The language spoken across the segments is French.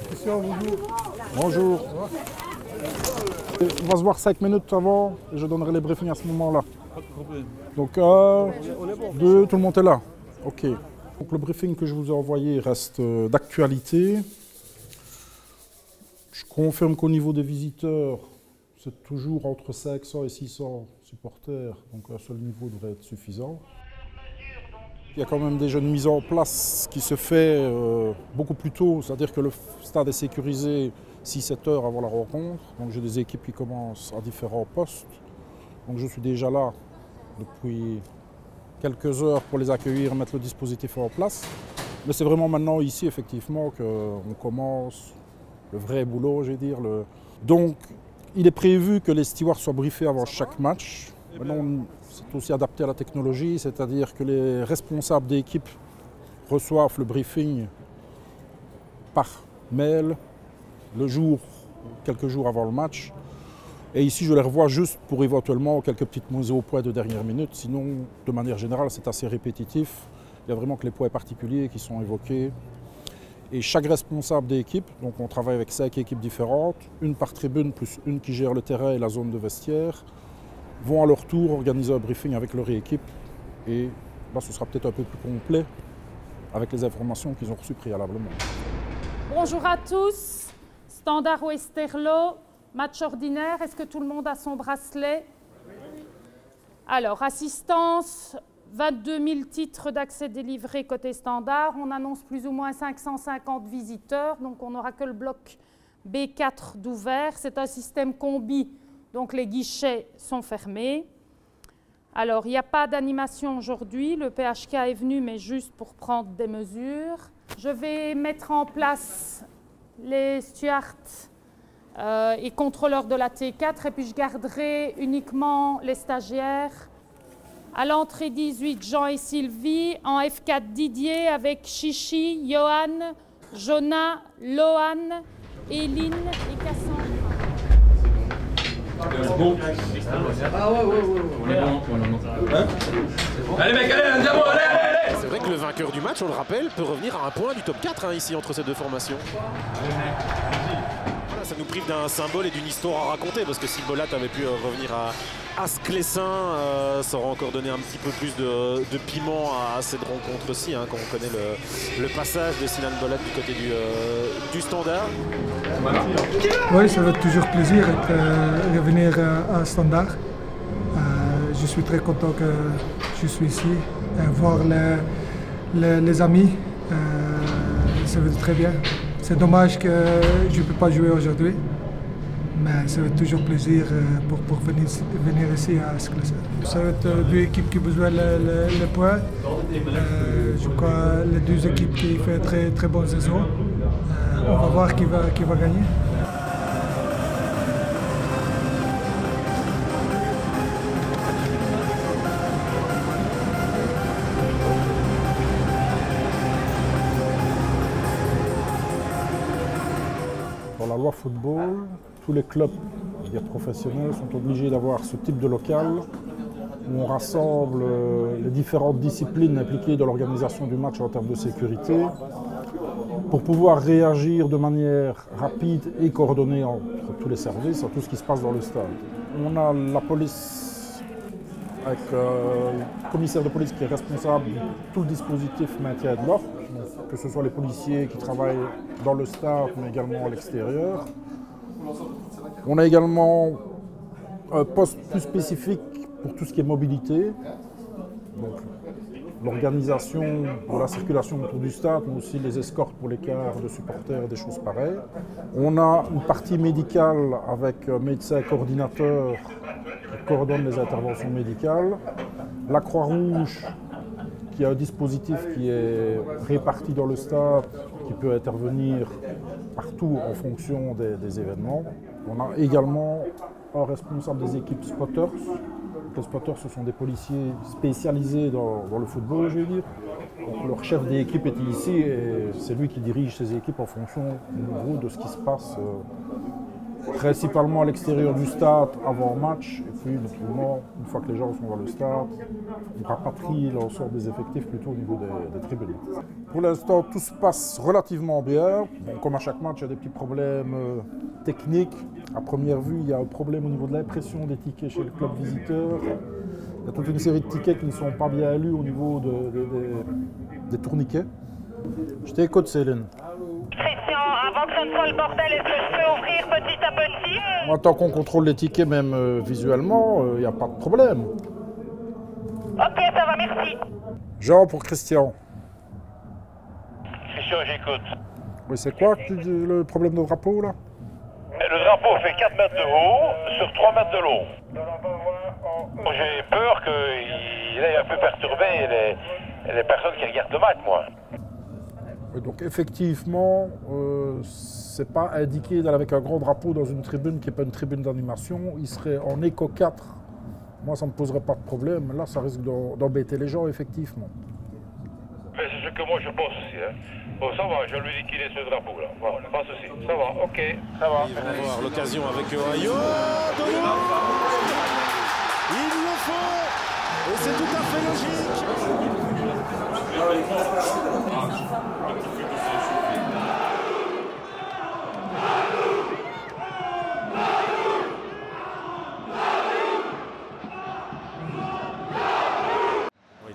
Christian, bonjour. Bonjour. On va se voir 5 minutes avant et je donnerai les briefings à ce moment-là. Pas de problème. Donc 2, tout le monde est là. Ok. Donc le briefing que je vous ai envoyé reste d'actualité. Je confirme qu'au niveau des visiteurs, c'est toujours entre 500 et 600 supporters, donc un seul niveau devrait être suffisant. Il y a quand même déjà une mise en place qui se fait beaucoup plus tôt, c'est-à-dire que le stade est sécurisé 6-7 heures avant la rencontre. Donc j'ai des équipes qui commencent à différents postes. Donc je suis déjà là depuis quelques heures pour les accueillir, mettre le dispositif en place. Mais c'est vraiment maintenant ici effectivement qu'on commence le vrai boulot, je vais dire. Donc il est prévu que les stewards soient briefés avant chaque match. Maintenant, c'est aussi adapté à la technologie, c'est-à-dire que les responsables d'équipe reçoivent le briefing par mail le jour, quelques jours avant le match. Et ici, je les revois juste pour éventuellement quelques petites mises au point de dernière minute. Sinon, de manière générale, c'est assez répétitif. Il y a vraiment que les points particuliers qui sont évoqués. Et chaque responsable d'équipe, donc on travaille avec 5 équipes différentes, une par tribune plus une qui gère le terrain et la zone de vestiaire, vont à leur tour organiser un briefing avec leur équipe. Et là, ce sera peut-être un peu plus complet avec les informations qu'ils ont reçues préalablement. Bonjour à tous. Standard Westerlo, match ordinaire. Est-ce que tout le monde a son bracelet? Alors, assistance, 22 000 titres d'accès délivrés côté Standard. On annonce plus ou moins 550 visiteurs, donc on n'aura que le bloc B4 d'ouvert. C'est un système combi, donc les guichets sont fermés. Alors, il n'y a pas d'animation aujourd'hui. Le PHK est venu, mais juste pour prendre des mesures. Je vais mettre en place les stewards et contrôleurs de la T4, et puis je garderai uniquement les stagiaires. À l'entrée 18, Jean et Sylvie. En F4, Didier avec Chichi, Johan, Jonah, Lohan, Eline et Cassandra. Bon. Ah ouais. On est bon. Allez mec, allez, diamant, allez. C'est vrai que le vainqueur du match, on le rappelle, peut revenir à un point du top 4 hein, ici entre ces deux formations. Voilà, ça nous prive d'un symbole et d'une histoire à raconter parce que si Bolat avait pu revenir à Sclessin, ça aurait encore donné un petit peu plus de piment à cette rencontre-ci, hein, quand on connaît le passage de Sinan Bolat du côté du Standard. Oui, ça fait toujours plaisir de revenir à Standard. Je suis très content que je suis ici. Voir les amis, ça va très bien. C'est dommage que je ne peux pas jouer aujourd'hui, mais ça fait toujours plaisir pour venir ici à Sclessin. Ça va être deux équipes qui ont besoin de points. Je crois les deux équipes qui font très bonne saison. On va voir qui va gagner. Dans la loi football, tous les clubs professionnels sont obligés d'avoir ce type de local où on rassemble les différentes disciplines impliquées dans l'organisation du match en termes de sécurité pour pouvoir réagir de manière rapide et coordonnée entre tous les services à tout ce qui se passe dans le stade. On a la police avec le commissaire de police qui est responsable de tout le dispositif maintien de l'ordre, que ce soit les policiers qui travaillent dans le stade mais également à l'extérieur. On a également un poste plus spécifique pour tout ce qui est mobilité, donc l'organisation de la circulation autour du stade, mais aussi les escortes pour les cars de supporters, des choses pareilles. On a une partie médicale avec un médecin coordinateur qui coordonne les interventions médicales. La Croix-Rouge qui a un dispositif qui est réparti dans le stade, qui peut intervenir partout en fonction des événements. On a également un responsable des équipes spotters. Les spotters, ce sont des policiers spécialisés dans le football, je veux dire. Donc, leur chef d'équipe est ici et c'est lui qui dirige ses équipes en fonction de ce qui se passe principalement à l'extérieur du stade avant match. Et puis, naturellement, une fois que les gens sont dans le stade, on rapatrie l'ensemble des effectifs plutôt au niveau des tribunes. Pour l'instant, tout se passe relativement bien. Bon, comme à chaque match, il y a des petits problèmes techniques. À première vue, il y a un problème au niveau de l'impression des tickets chez le club visiteur. Il y a toute une série de tickets qui ne sont pas bien lus au niveau des tourniquets. Je t'écoute, Céline. Christian, avant que ce ne soit le bordel, est-ce que je peux ouvrir petit à petit? Moi, tant qu'on contrôle les tickets, même visuellement, il n'y a pas de problème. Ok, ça va, merci. Jean pour Christian. Christian, j'écoute. Oui, c'est quoi le problème de drapeau, là? Le drapeau fait 4 mètres de haut sur 3 mètres de long. J'ai peur qu'il ait un peu perturbé les personnes qui regardent le match, moi. Oui, donc effectivement, c'est pas indiqué avec un grand drapeau dans une tribune qui n'est pas une tribune d'animation. Il serait en éco 4. Moi, ça ne me poserait pas de problème. Là, ça risque d'embêter les gens, effectivement. Mais c'est ce que moi je pense aussi. Hein. Bon, ça va, je lui dis qu'il est ce drapeau là. Voilà, pas de souci. Ça va, ok, ça va. Ils vont avoir l'occasion avec Ohio. Ils le font. Et c'est tout à fait logique.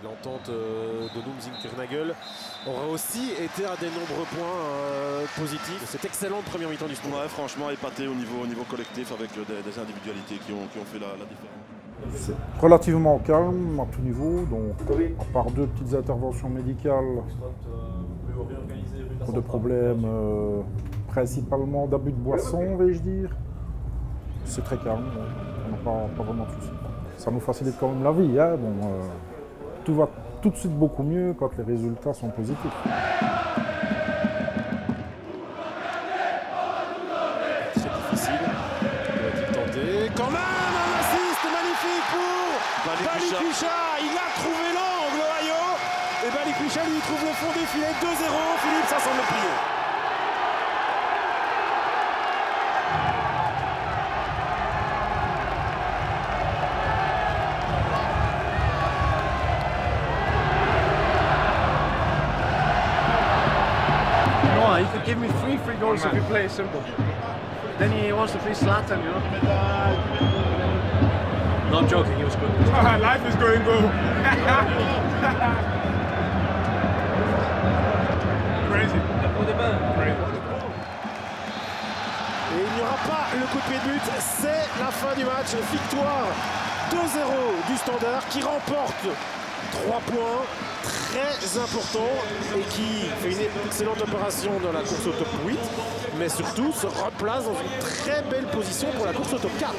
L'entente de Noem Zinkernagel aura aussi été à des nombreux points positifs. Cette excellente première mi-temps du Stade. Ouais, franchement épaté au niveau collectif avec des individualités qui ont fait la différence. C'est relativement calme à tout niveau, donc à part 2 petites interventions médicales pour des problèmes principalement d'abus de boisson, vais-je dire. C'est très calme, on n'a pas vraiment de soucis. Ça nous facilite quand même la vie, hein. Bon, tout va tout de suite beaucoup mieux quand les résultats sont positifs. Très difficile, doit-il tenter? Quand même un assist magnifique pour Balikwisha. Il a trouvé l'angle, Ohio. Et Balikwisha lui trouve le fond des filets. 2-0, Philippe, ça semble plié. You could give me 3 free goals if you play it simple. Then he wants to play Zlatan, you know? No, I'm joking, he was good. Life is going good. Crazy. Et il n'y aura pas le coup de pied de but, c'est la fin du match. Victoire 2-0 du Standard qui remporte 3 points très importants et qui fait une excellente opération dans la course au top 8, mais surtout se replace dans une très belle position pour la course au top 4.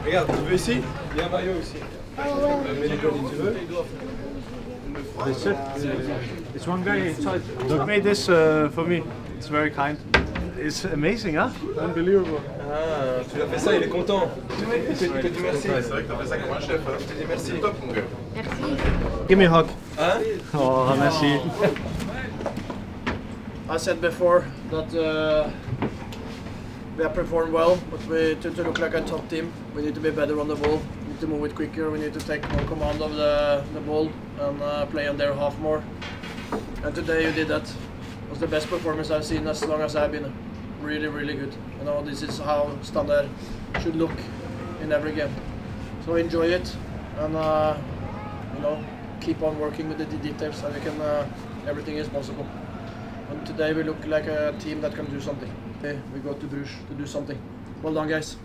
Regarde, tu veux ici? Il y a un maillot ici. Mets les colis, tu veux? It's one guy inside. He made this for me. It's very kind. It's amazing, huh? Unbelievable. Ah, tu l'as fait ça, il est content. Il te dit merci. C'est vrai que t'as fait ça comme un chef. Il te dit merci. C'est top, mon gars. Merci. Give me a hug. Hein? Oh, merci. I said before that we have performed well, but to look like a top team, we need to be better on the ball. We need to move it quicker. We need to take more command of the ball and play on their half more. And today you did that. It was the best performance I've seen as long as I've been. Really, really good. You know, this is how Standard should look. in every game. So enjoy it and you know, keep on working with the details, and we can everything is possible. And today we look like a team that can do something. We go to Bruges to do something. Well done, guys.